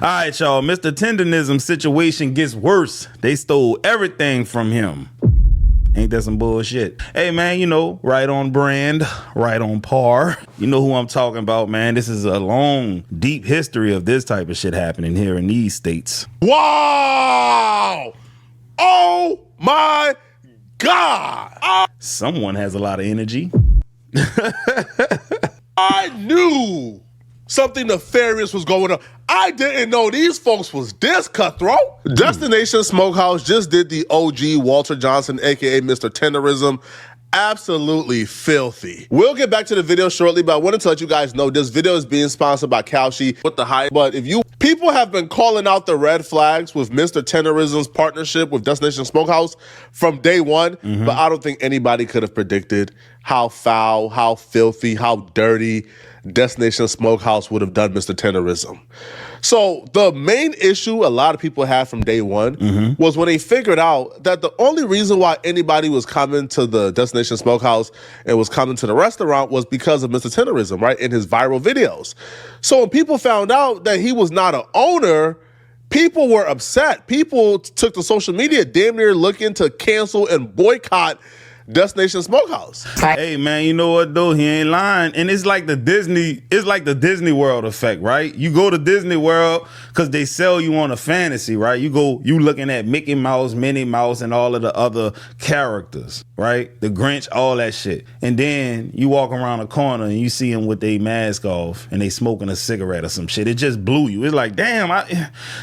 All right, y'all. Mr. Tendernism situation gets worse. They stole everything from him. Ain't that some bullshit? Hey, man, you know, right on brand, right on par. You know who I'm talking about, man. This is a long, deep history of this type of shit happening here in these states. Wow! Oh, my God! Someone has a lot of energy. I knew something nefarious was going on. I didn't know these folks was this cutthroat. Destination Smokehouse just did the OG Walter Johnson, aka Mr. Tenderism. Absolutely filthy. We'll get back to the video shortly, but I wanted to let you guys know this video is being sponsored by Kalshi with the hype. But if you people have been calling out the red flags with Mr. Tenderism's partnership with Destination Smokehouse from day one, but I don't think anybody could have predicted how foul, how filthy, how dirty Destination Smokehouse would have done Mr. Tenderism. So the main issue a lot of people had from day one was when they figured out that the only reason why anybody was coming to the Destination Smokehouse and was coming to the restaurant was because of Mr. Tenderism, right, in his viral videos. So when people found out that he was not an owner, people were upset. People took to social media damn near looking to cancel and boycott Destination Smokehouse. Hey, man, you know what though? He ain't lying. And it's like the Disney World effect, right? You go to Disney World because they sell you on a fantasy, right? You looking at Mickey Mouse, Minnie Mouse, and all of the other characters, right? The Grinch, all that shit. And then you walk around a corner and you see them with their mask off and they smoking a cigarette or some shit. It just blew you. It's like, damn,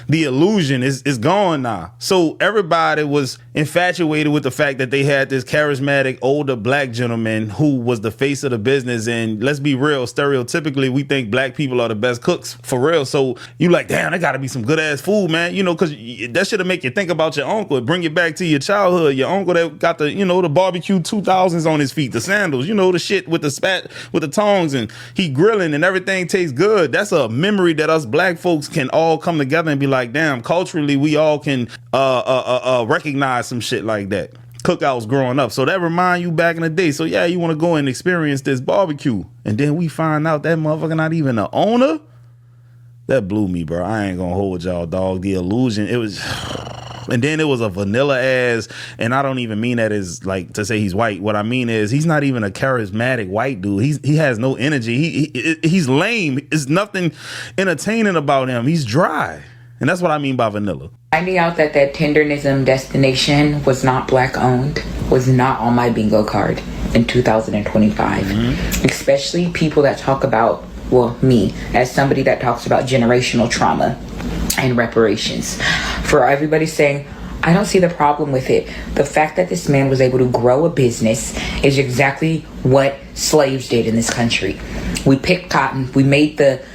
the illusion is gone now. So everybody was infatuated with the fact that they had this charismatic older black gentleman who was the face of the business. And let's be real, stereotypically, we think black people are the best cooks for real. So you like, damn, that gotta be some good ass food, man. You know, because that should make you think about your uncle. Bring it back to your childhood. Your uncle that got the, you know, the barbecue 2000s on his feet, the sandals, you know, the shit with the spat, with the tongs, and he grilling and everything tastes good. That's a memory that us black folks can all come together and be like, damn, culturally, we all can recognize some shit like that. Cookouts growing up. So that remind you back in the day. So yeah, you want to go and experience this barbecue. And then we find out that motherfucker not even the owner. That blew me, bro. I ain't gonna hold y'all, dog. The illusion, it was... And then it was a vanilla ass, and I don't even mean that as like to say he's white. What I mean is he's not even a charismatic white dude. He has no energy. He's lame. There's nothing entertaining about him. He's dry. And that's what I mean by vanilla. Finding out that Tendernism destination was not black owned was not on my bingo card in 2025. Especially people that talk about, well, me, as somebody that talks about generational trauma and reparations. For everybody saying, I don't see the problem with it. The fact that this man was able to grow a business is exactly what slaves did in this country. We picked cotton, we made the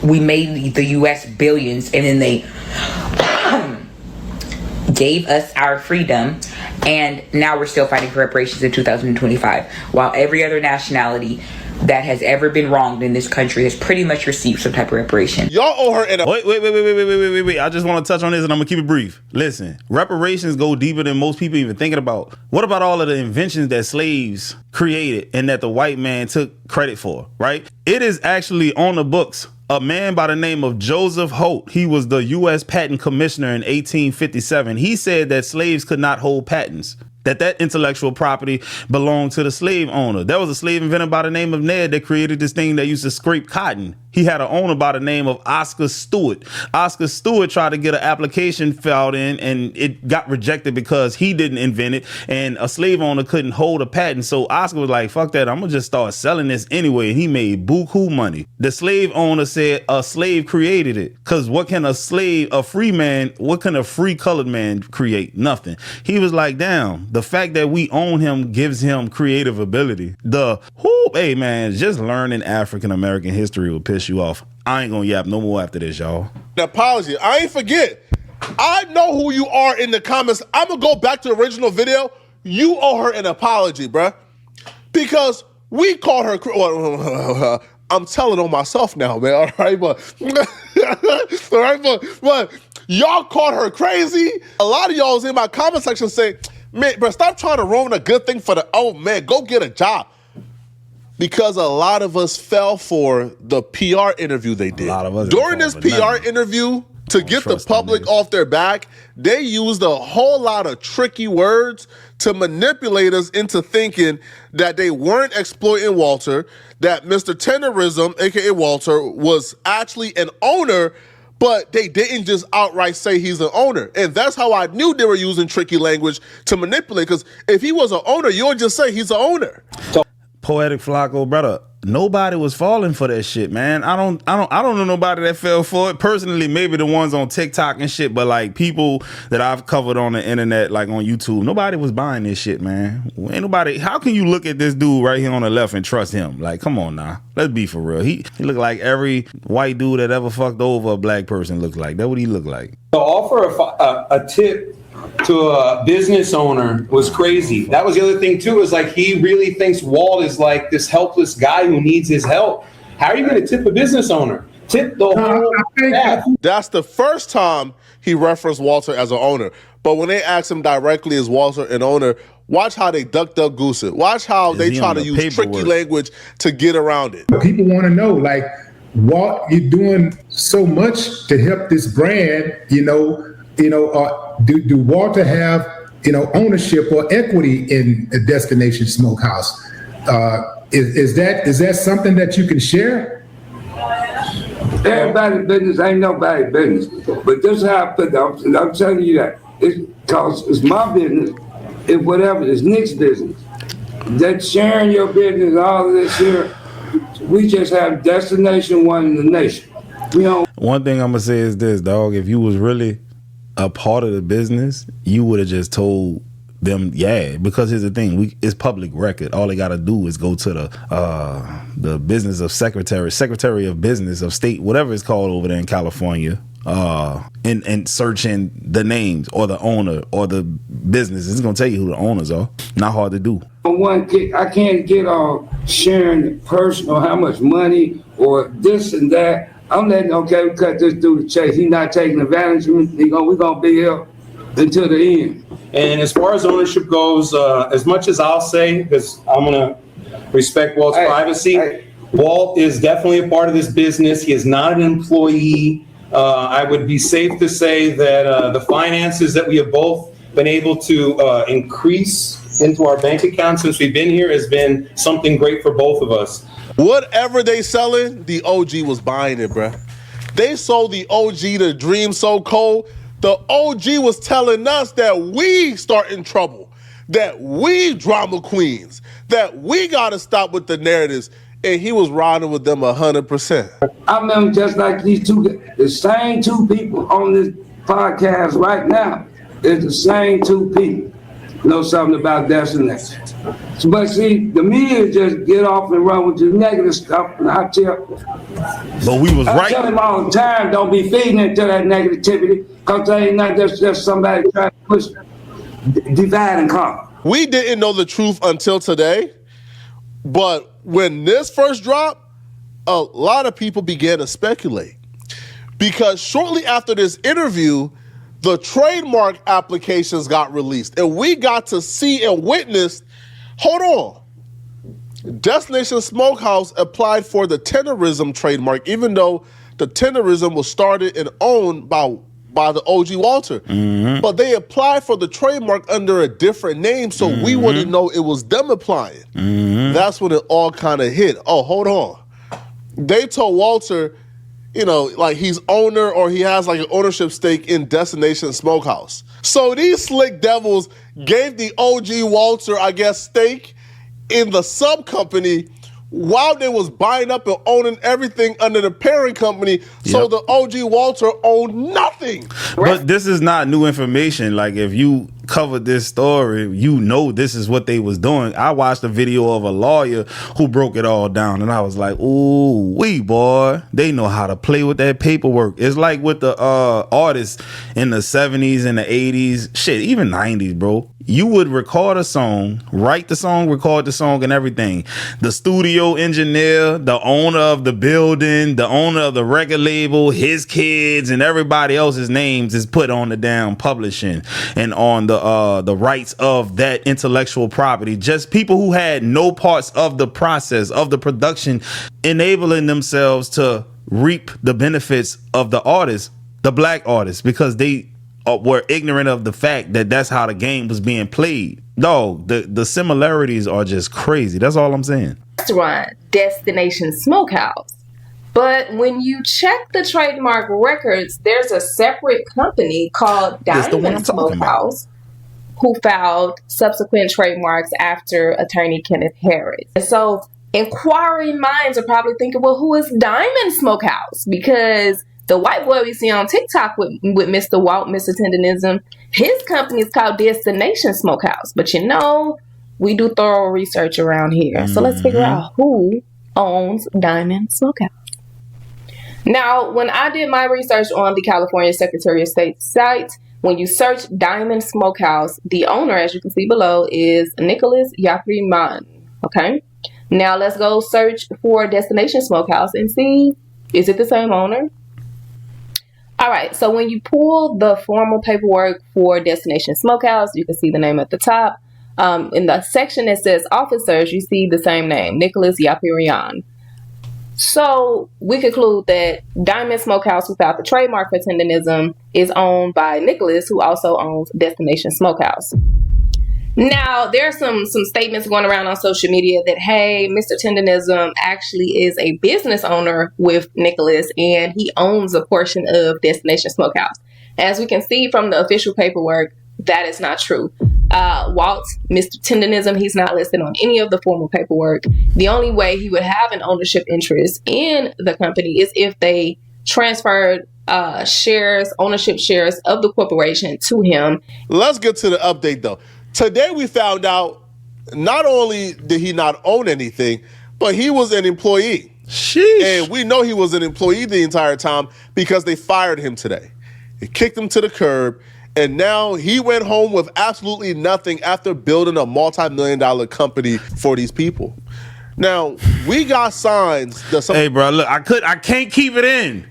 US billions, and then they gave us our freedom, and now we're still fighting for reparations in 2025, while every other nationality that has ever been wronged in this country has pretty much received some type of reparation. Y'all owe her in a... Wait. I just want to touch on this and I'm going to keep it brief. Listen, reparations go deeper than most people even thinking about. What about all of the inventions that slaves created and that the white man took credit for, right? It is actually on the books. A man by the name of Joseph Holt, he was the U.S. Patent Commissioner in 1857. He said that slaves could not hold patents, that intellectual property belonged to the slave owner. There was a slave inventor by the name of Ned that created this thing that used to scrape cotton. He had an owner by the name of Oscar Stewart. Oscar Stewart tried to get an application filed in and it got rejected because he didn't invent it and a slave owner couldn't hold a patent. So Oscar was like, fuck that, I'm gonna just start selling this anyway. And he made buku money. The slave owner said a slave created it, because what can a slave, a free man, what can a free colored man create? Nothing. He was like, damn, the fact that we own him gives him creative ability. Hey man, just learning African American history will piss you off. I ain't gonna yap no more after this, y'all. An apology. I ain't forget. I know who you are in the comments. I'm gonna go back to the original video. You owe her an apology, bruh. Because we called her... I'm telling on myself now, man. All right, but... all right, but y'all called her crazy. A lot of y'all was in my comment section saying, man, bro, stop trying to ruin a good thing for the... Oh, man, go get a job. Because a lot of us fell for the PR interview they did. A lot of us during this PR interview, To get the public off their back, they used a whole lot of tricky words to manipulate us into thinking that they weren't exploiting Walter, that Mr. Tendernism, aka Walter, was actually an owner, but they didn't just outright say he's an owner. And that's how I knew they were using tricky language to manipulate, because if he was an owner, you would just say he's an owner. Poetic Flacco, brother, nobody was falling for that shit, man. I don't know nobody that fell for it. Personally, maybe the ones on TikTok and shit, but like people that I've covered on the internet, like on YouTube, nobody was buying this shit, man. Ain't nobody. How can you look at this dude right here on the left and trust him? Like, come on now. Let's be for real. He looked like every white dude that ever fucked over a black person looked like. That's what he looked like. To offer a tip to a business owner was crazy. That was the other thing too, is like he really thinks Walt is like this helpless guy who needs his help. How are you going to tip a business owner? Tip the whole staff. That's the first time he referenced Walter as an owner. But when they asked him directly, is Walter an owner? Watch how they duck goose it. Watch how they try to use tricky language to get around it. People want to know, like, Walt, you're doing so much to help this brand, do Walter have, ownership or equity in a Destination Smokehouse? Is that something that you can share? Everybody's business ain't nobody's business. But this is how I put it. I'm telling you that. Because it's my business. It's whatever. It's Nick's business. That sharing your business, all of this here, we just have Destination One in the nation. One thing I'm going to say is this, dog. If you was really a part of the business, you would have just told them, yeah, because here's the thing, it's public record. All they got to do is go to the business of secretary of business of state, whatever it's called over there in California, and searching the names or the owner or the business. It's going to tell you who the owners are. Not hard to do. I can't get on sharing personal, how much money or this and that. I'm letting, okay, we cut this dude the chase. He's not taking advantage of me. We're going to be here until the end. And as far as ownership goes, as much as I'll say, because I'm going to respect Walt's privacy, Walt is definitely a part of this business. He is not an employee. I would be safe to say that the finances that we have both been able to increase into our bank account since we've been here has been something great for both of us. Whatever they selling, the OG was buying it, bruh. They sold the OG the dream so cold. The OG was telling us that we start in trouble, that we drama queens, that we gotta stop with the narratives, and he was riding with them 100%. I remember just like the same two people on this podcast right now. It's the same two people know something about Destination. But see, the media just get off and run with the negative stuff, and I tell them all the time, don't be feeding into that negativity, because they ain't not just somebody trying to push, divide and conquer. We didn't know the truth until today, but when this first dropped, a lot of people began to speculate. Because shortly after this interview, the trademark applications got released, and we got to see and witness, hold on, Destination Smokehouse applied for the Tendernism trademark, even though the Tendernism was started and owned by the OG Walter. Mm-hmm. But they applied for the trademark under a different name, so we wouldn't know it was them applying. Mm-hmm. That's when it all kind of hit. Oh, hold on. They told Walter, like he's owner or he has like an ownership stake in Destination Smokehouse. So these slick devils gave the OG Walter, I guess, stake in the sub company while they was buying up and owning everything under the parent company. So the OG Walter owned nothing. But this is not new information. Like, if you covered this story, this is what they was doing. I watched a video of a lawyer who broke it all down, and I was like, ooh, boy, they know how to play with that paperwork. It's like with the artists in the 70s and the 80s, shit, even 90s, bro. You would record a song, write the song, record the song and everything. The studio engineer, the owner of the building, the owner of the record label, his kids and everybody else's names is put on the damn publishing and on the rights of that intellectual property. Just people who had no parts of the process of the production, enabling themselves to reap the benefits of the artist. the black artists, because they were ignorant of the fact that that's how the game was being played. Dog, the similarities are just crazy. That's all I'm saying. Restaurant, Destination Smokehouse. But when you check the trademark records, there's a separate company called Diamond Smokehouse who filed subsequent trademarks after attorney Kenneth Harris. And so inquiring minds are probably thinking, well, who is Diamond Smokehouse? Because the white boy we see on TikTok with Mr. Walt, Mr. Tendernism, his company is called Destination Smokehouse. But you know, we do thorough research around here. So let's figure out who owns Diamond Smokehouse. Now, when I did my research on the California Secretary of State site, when you search Diamond Smokehouse, the owner, as you can see below, is Nicholas Yapriman. Okay? Now, let's go search for Destination Smokehouse and see, is it the same owner? All right, so when you pull the formal paperwork for Destination Smokehouse, you can see the name at the top. In the section that says officers, you see the same name, Nicholas Yapirian. So we conclude that Diamond Smokehouse, who filed the trademark for Tendernism, is owned by Nicholas, who also owns Destination Smokehouse. Now, there are some statements going around on social media that, hey, Mr. Tendernism actually is a business owner with Nicholas, and he owns a portion of Destination Smokehouse. As we can see from the official paperwork, that is not true. Walt, Mr. Tendernism, he's not listed on any of the formal paperwork. The only way he would have an ownership interest in the company is if they transferred ownership shares of the corporation to him. Let's get to the update, though. Today we found out not only did he not own anything, but he was an employee. Sheesh. And we know he was an employee the entire time because they fired him today. They kicked him to the curb. And now he went home with absolutely nothing after building a multi-million-dollar company for these people. Now, we got signs that Hey, bro, look, I can't keep it in.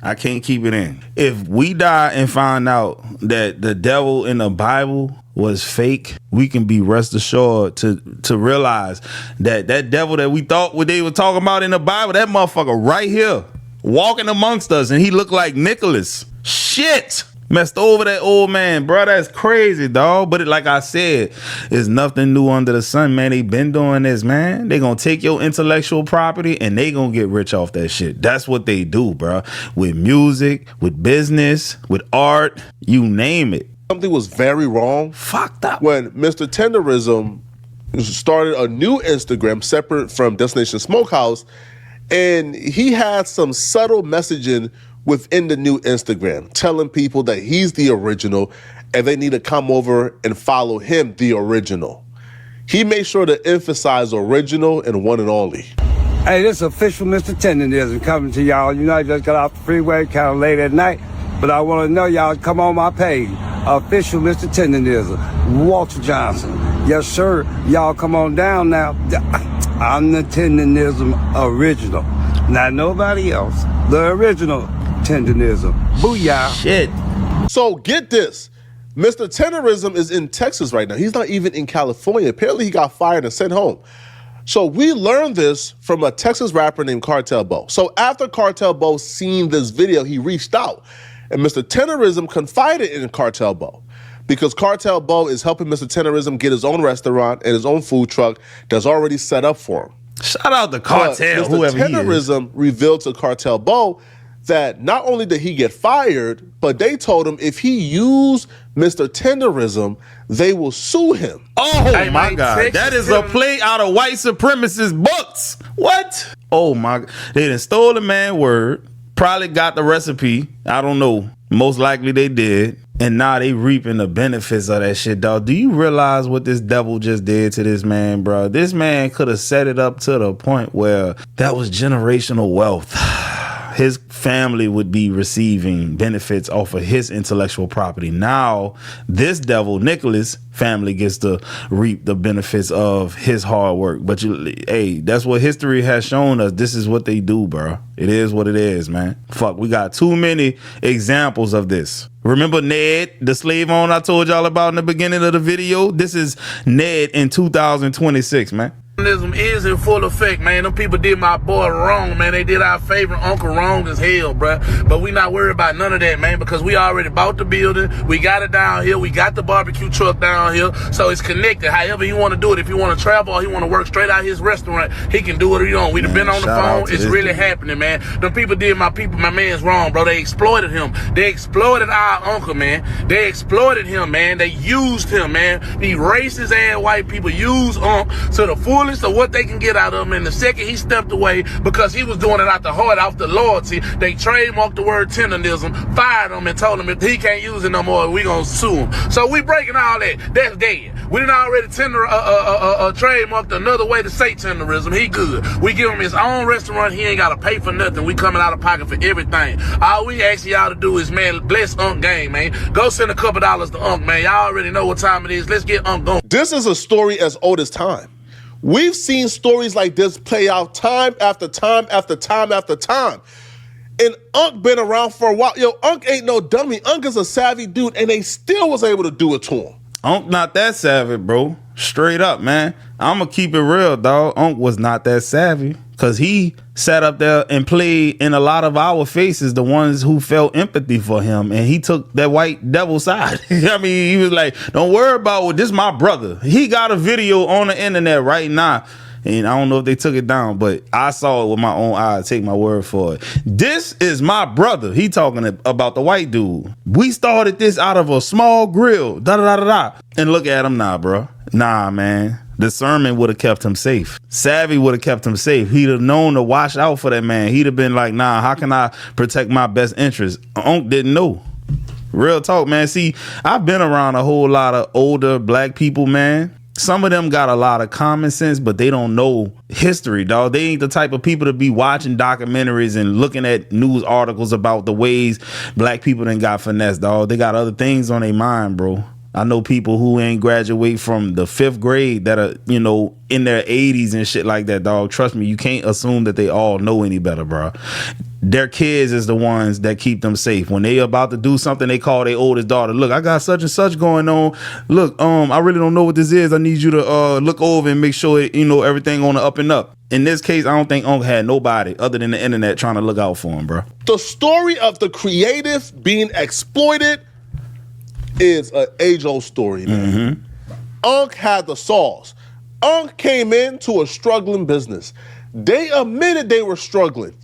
I can't keep it in. If we die and find out that the devil in the Bible was fake, we can be rest assured to realize that devil that we thought what they were talking about in the Bible, that motherfucker right here, walking amongst us, and he looked like Nicholas. Shit. Messed over that old man, bro. That's crazy, dog. But like I said, it's nothing new under the sun, man. They been doing this, man. They gonna take your intellectual property and they gonna get rich off that shit. That's what they do, bro. With music, with business, with art, you name it. Something was very wrong. Fucked up. When Mr. Tenderism started a new Instagram separate from Destination Smokehouse, and he had some subtle messaging within the new Instagram, telling people that he's the original and they need to come over and follow him, the original. He made sure to emphasize original and one and only. Hey, this is official Mr. Tendernism coming to y'all. You know, I just got off the freeway kind of late at night, but I want to know y'all come on my page. Official Mr. Tendernism, Walter Johnson. Yes, sir. Y'all come on down now. I'm the Tendernism original. Not nobody else. The original Tendernism. Booyah. Shit. So get this. Mr. Tenderism is in Texas right now. He's not even in California. Apparently he got fired and sent home. So we learned this from a Texas rapper named Cartel Bo. So after Cartel Bo seen this video, he reached out. And Mr. Tenderism confided in Cartel Bo because Cartel Bo is helping Mr. Tenderism get his own restaurant and his own food truck that's already set up for him. Shout out to Cartel, whoever he is. Mr. Tenderism revealed to Cartel Bo that not only did he get fired, but they told him if he used Mr. Tenderism, they will sue him. Oh my God. That is a play out of white supremacist books. What? Oh my God. They done stole the man's word, probably got the recipe. I don't know. Most likely they did. And now they reaping the benefits of that shit, dog. Do you realize what this devil just did to this man, bro? This man could have set it up to the point where that was generational wealth. His family would be receiving benefits off of his intellectual property. Now, this devil, Nicholas, family gets to reap the benefits of his hard work. But hey, that's what history has shown us. This is what they do, bro. It is what it is, man. Fuck, we got too many examples of this. Remember Ned, the slave owner I told y'all about in the beginning of the video? This is Ned in 2026, man. Tendernism is in full effect, man. Them people did my boy wrong, man. They did our favorite uncle wrong as hell, bruh. But we not worried about none of that, man, because we already bought the building. We got it down here. We got the barbecue truck down here. So it's connected. However he want to do it. If he want to travel or he want to work straight out his restaurant, he can do what he want. We've been on the phone. It's really happening, man. Them people did my man's wrong, bro. They exploited him. They exploited our uncle, man. They exploited him, man. They used him, man. These racist ass white people use to the fullest of what they can get out of him. And the second he stepped away, because he was doing it out the heart, out the loyalty, they trademarked the word tendernism, fired him, and told him if he can't use it no more, we gonna sue him. So we breaking all that. That's dead. We done already trademarked another way to say tenderism. He good. We give him his own restaurant. He ain't gotta pay for nothing. We coming out of pocket for everything. All we ask y'all to do is, man, bless Unc Game, man. Go send a couple dollars to Unc, man. Y'all already know what time it is. Let's get Unc going. This is a story as old as time. We've seen stories like this play out time after time after time after time. And Unc been around for a while. Yo, Unc ain't no dummy. Unc is a savvy dude, and they still was able to do it to him. Unc not that savvy, bro. Straight up, man. I'ma keep it real, dog. Unc was not that savvy, because he sat up there and played in a lot of our faces, the ones who felt empathy for him, and he took that white devil side. I mean, he was like, don't worry about it. This is my brother. He got a video on the internet right now, and I don't know if they took it down, but I saw it with my own eyes. Take my word for it. This is my brother. He talking about the white dude. We started this out of a small grill. Da-da-da-da-da. And look at him now, bro. Nah, man. The sermon would have kept him safe. Savvy would have kept him safe. He'd have known to watch out for that man. He'd have been like, nah, how can I protect my best interest? Unc didn't know. Real talk, man. See, I've been around a whole lot of older black people, man. Some of them got a lot of common sense, but they don't know history, dog. They ain't the type of people to be watching documentaries and looking at news articles about the ways black people done got finessed, dog. They got other things on their mind, bro. I know people who ain't graduate from the 5th grade that are, you know, in their 80s and shit like that, dog. Trust me, you can't assume that they all know any better, bro. Their kids is the ones that keep them safe. When they about to do something, they call their oldest daughter. Look, I got such and such going on. Look, I really don't know what this is. I need you to look over and make sure, you know, everything on the up and up. In this case, I don't think Unc had nobody other than the internet trying to look out for him, bro. The story of the creative being exploited is an age-old story, man. Mm-hmm. Unc had the sauce. Unc came into a struggling business. They admitted they were struggling.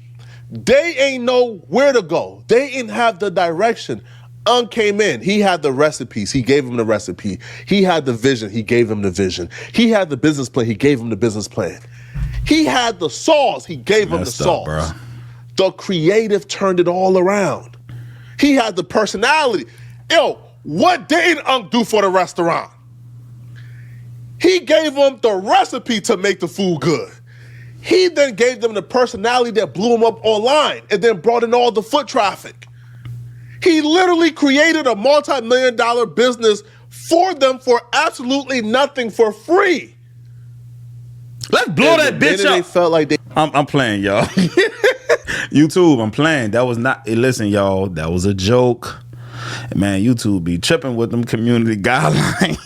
They ain't know where to go. They didn't have the direction. Unc came in. He had the recipes. He gave him the recipe. He had the vision. He gave him the vision. He had the business plan. He gave him the business plan. He had the sauce. He gave him the sauce. Bro. The creative turned it all around. He had the personality. Yo, what didn't Unc do for the restaurant? He gave them the recipe to make the food good. He then gave them the personality that blew him up online and then brought in all the foot traffic. He literally created a multi-million-dollar business for them for absolutely nothing, for free. Let's blow that bitch up. They felt like I'm playing, y'all. YouTube, I'm playing. That was not, listen, y'all, that was a joke. Man, YouTube be tripping with them community guidelines.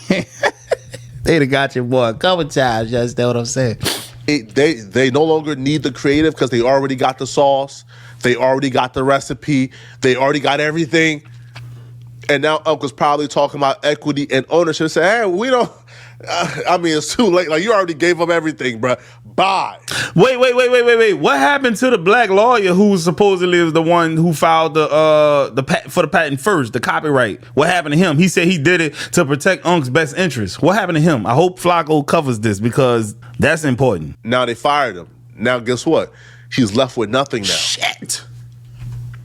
They'd have got your boy a couple times, you understand what I'm saying? They no longer need the creative because they already got the sauce. They already got the recipe. They already got everything. And now Uncle's probably talking about equity and ownership. Say, hey, we don't, I mean, it's too late. Like, you already gave them everything, bro. Bye. Wait. What happened to the black lawyer who supposedly was the one who filed the patent first, the copyright? What happened to him? He said he did it to protect Unc's best interest. What happened to him? I hope Flacco covers this because that's important. Now they fired him. Now guess what? He's left with nothing now. Shit.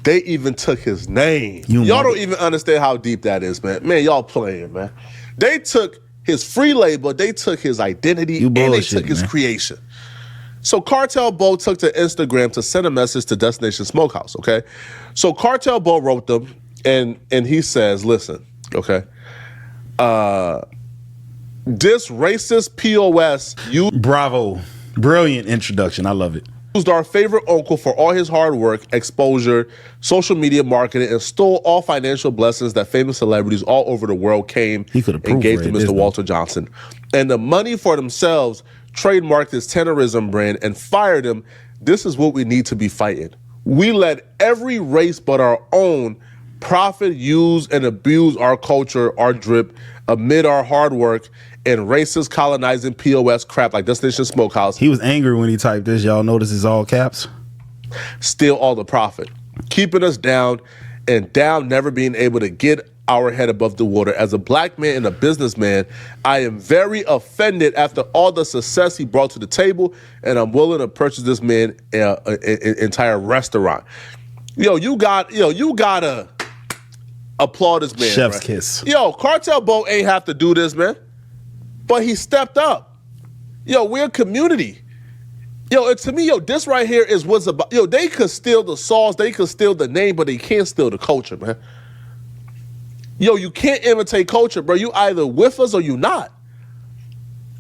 They even took his name. Y'all don't even understand how deep that is, man. Man, y'all playing, man. They took his free label, they took his identity, and they took his creation. So Cartel Bo took to Instagram to send a message to Destination Smokehouse, okay? So Cartel Bo wrote them, and he says, listen, okay, this racist POS, you... Bravo. Brilliant introduction. I love it. Used our favorite uncle for all his hard work, exposure, social media marketing, and stole all financial blessings that famous celebrities all over the world came and gave to Mr. Walter Johnson. And the money for themselves trademarked his Tendernism brand and fired him, this is what we need to be fighting. We let every race but our own profit, use, and abuse our culture, our drip, amid our hard work and racist colonizing POS crap like Destination Smokehouse. He was angry when he typed this. Y'all notice it's all caps? Steal all the profit, keeping us down and down, never being able to get our head above the water. As a black man and a businessman, I am very offended after all the success he brought to the table, and I'm willing to purchase this man an entire restaurant. You gotta applaud this man. Chef's bro. kiss. Cartel Bo ain't have to do this, man, but he stepped up. We're a community. To me, this right here is what's about. They could steal the sauce, they could steal the name, but they can't steal the culture, man. You can't imitate culture, bro. You either with us or you not.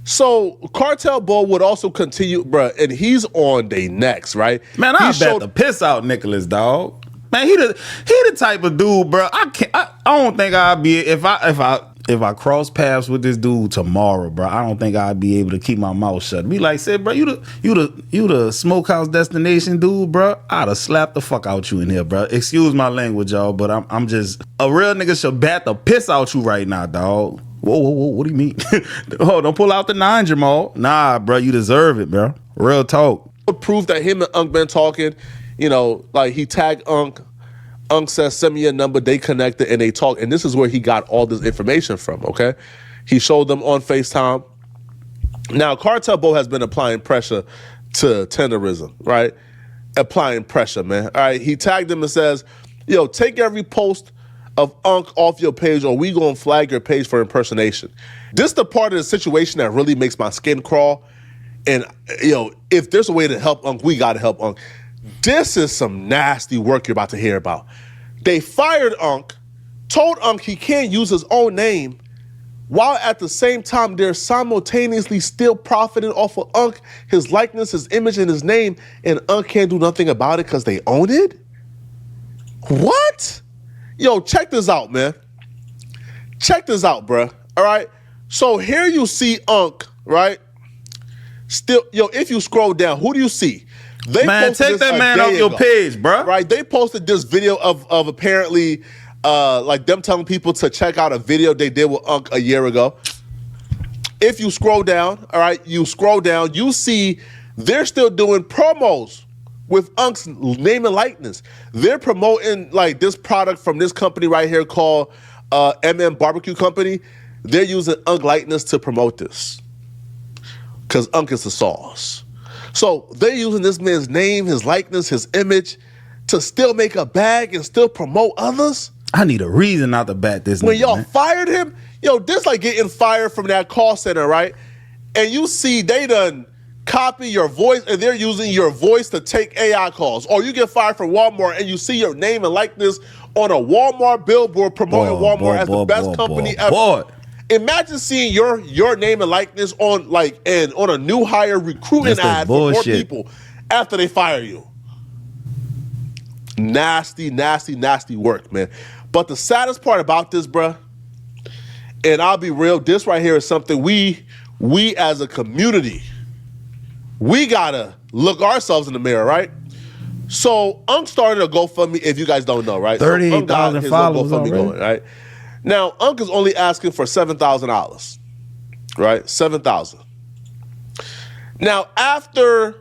So Cartel Bo would also continue, bro, and he's on they next, right? Man, I bet the piss out Nicholas, dog. Man, he the type of dude, bro. I don't think I'd be if I cross paths with this dude tomorrow, bro. I don't think I'd be able to keep my mouth shut. Be like, said, bro, you the Smokehouse Destination dude, bro. I'd have slapped the fuck out you in here, bro. Excuse my language, y'all, but I'm just a real nigga should bat the piss out you right now, dog. Whoa, what do you mean? Oh, don't pull out the 9, Jamal. Nah, bro, you deserve it, bro. Real talk. Proof that him and Unc been talking. Like he tagged Unc. Unc says, send me your number. They connected and they talk. And this is where he got all this information from, okay? He showed them on FaceTime. Now, Cartel Bo has been applying pressure to Tendernism, right? Applying pressure, man. All right, he tagged him and says, take every post of Unc off your page or we gonna flag your page for impersonation. This is the part of the situation that really makes my skin crawl. And, if there's a way to help Unc, we gotta help Unc. This is some nasty work you're about to hear about. They fired Unc, told Unc he can't use his own name, while at the same time they're simultaneously still profiting off of Unc, his likeness, his image, and his name, and Unc can't do nothing about it because they own it? What? Check this out, man. Check this out, bruh. All right? So here you see Unc, right? Still, if you scroll down, who do you see? Man, take that man off your page, bro. Right? They posted this video of apparently like them telling people to check out a video they did with Unc a year ago. If you scroll down, all right, you see they're still doing promos with Unc's name and likeness. They're promoting like this product from this company right here called Barbecue Company. They're using Unc likeness to promote this because Unc is the sauce. So they're using this man's name, his likeness, his image to still make a bag and still promote others. I need a reason not to bat this when nigga, y'all man. Fired him, this like getting fired from that call center, right? And you see they done copy your voice and they're using your voice to take AI calls. Or you get fired from Walmart and you see your name and likeness on a Walmart billboard promoting Walmart as the best company ever. Imagine seeing your name and likeness on a new hire recruiting ad for more people after they fire you. Nasty, nasty, nasty work, man. But the saddest part about this, bruh, and I'll be real, this right here is something we as a community, we gotta look ourselves in the mirror, right? So Unc started a GoFundMe, if you guys don't know, right? 38,000 followers already. Going, right? Now, Unc is only asking for $7,000, right? $7,000. Now, after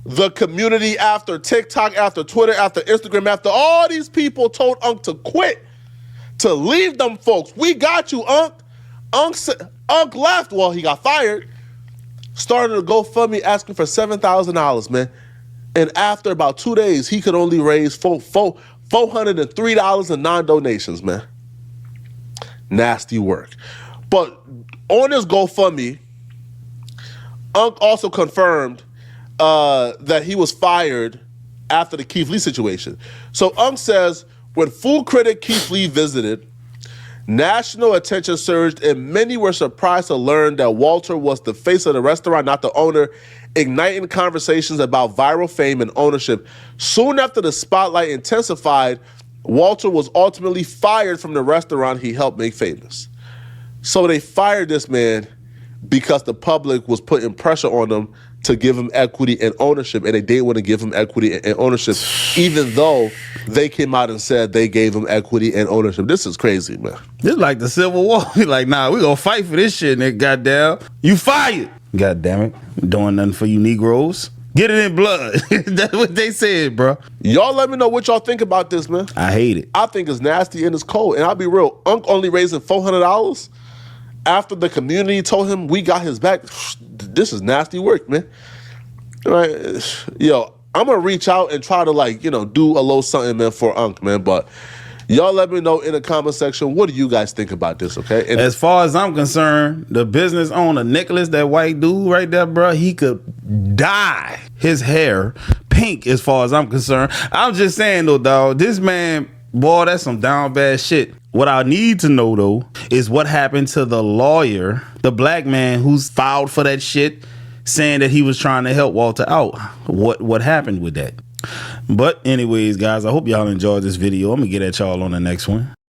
the community, after TikTok, after Twitter, after Instagram, after all these people told Unc to quit, to leave them folks, we got you, Unc. Unc left. Well, he got fired. Started a GoFundMe asking for $7,000, man. And after about 2 days, he could only raise $403 in non-donations, man. Nasty work. But on his GoFundMe, Unc also confirmed that he was fired after the Keith Lee situation. So Unc says, when food critic Keith Lee visited, national attention surged and many were surprised to learn that Walter was the face of the restaurant, not the owner, igniting conversations about viral fame and ownership. Soon after the spotlight intensified, Walter was ultimately fired from the restaurant he helped make famous. So they fired this man because the public was putting pressure on them to give him equity and ownership, and they didn't want to give him equity and ownership, even though they came out and said they gave him equity and ownership. This is crazy, man. This is like the Civil War. Like, nah, we gonna fight for this shit, nigga. Goddamn, you fired. God damn it, doing nothing for you Negroes. Get it in blood. That's what they said, bro. Y'all let me know what y'all think about this, man. I hate it. I think it's nasty and it's cold. And I'll be real, Unc only raising $400 after the community told him we got his back. This is nasty work, man. All right, yo, I'm gonna reach out and try to do a little something, man, for Unc, man. But y'all let me know in the comment section, what do you guys think about this, okay? And as far as I'm concerned, the business owner, Nicholas, that white dude right there, bro, he could dye his hair pink as far as I'm concerned. I'm just saying, though, dog, this man, boy, that's some down bad shit. What I need to know, though, is what happened to the lawyer, the black man who's filed for that shit, saying that he was trying to help Walter out. What happened with that? But anyways, guys, I hope y'all enjoyed this video. I'm gonna get at y'all on the next one.